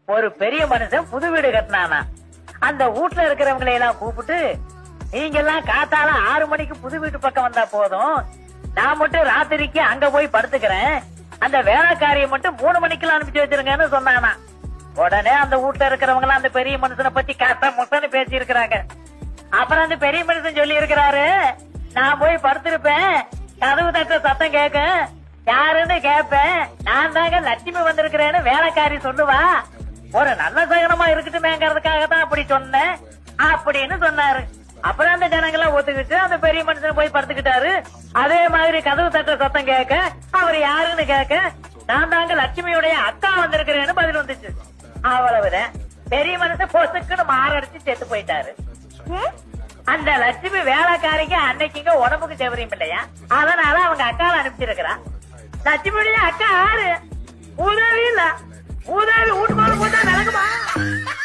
ஒரு பெரிய மனுஷன் புது வீடு கட்டினானா. அந்த வீட்டுல இருக்கிறவங்களை எல்லாம் கூப்பிட்டு, நீங்க எல்லாம் காத்தால 6 மணிக்கு புது வீட்டு பக்கம் வந்தா போதும், நான் மட்டும் ராத்திரிக்கு அங்க போய் படுத்துக்கிறேன், அந்த வேலைக்காரியை மட்டும் 3 மணிக்கெல்லாம் அனுப்பிச்சு வச்சிருங்கன்னு சொன்னானா. உடனே அந்த வீட்டுல இருக்கிறவங்க எல்லாம் அந்த பெரிய மனுஷனை பத்தி காத்தா முட்டன்னு பேசி இருக்கிறாங்க. அப்புறம் அந்த பெரிய மனுஷன் சொல்லி இருக்கிறாரு, நான் போய் படுத்திருப்பேன், கதவு தட்ட சத்தம் கேட்க, யாருன்னு கேட்பேன், நான் தாங்க லட்சுமி வந்திருக்கிறேன்னு வேலைக்காரி சொல்லுவா, ஒரு நல்ல சகனமா இருக்கட்டுமேங்கிறதுக்காக தான் அப்படி சொன்னேன் அப்படின்னு சொன்னாரு. அப்புறம் அந்த ஜனங்கெல்லாம் ஒத்துக்கிட்டு அந்த பெரிய மனுஷன் போய் படுத்துக்கிட்டாரு. அதே மாதிரி கதவு தட்ட சத்தம் கேட்க, அவர் யாருன்னு கேட்க, நான் தாங்க லட்சுமியுடைய அக்கா வந்திருக்கிறேன்னு பதில் வந்துச்சு. அவ்வளவுதான். பெரிய மனுஷன் பொசுக்குன்னு மாரடிச்சு செத்து போயிட்டாரு. அந்த லட்சுமி வேலைக்காரிக்கு அன்னைக்குங்க உடம்புக்கு செவரியும் இல்லையா, அதனால அவங்க அக்காவை அனுப்பிச்சிருக்கிறா. லட்சுமியுடைய அக்கா யாரு? உதவி இல்ல, உதவி வீட்டு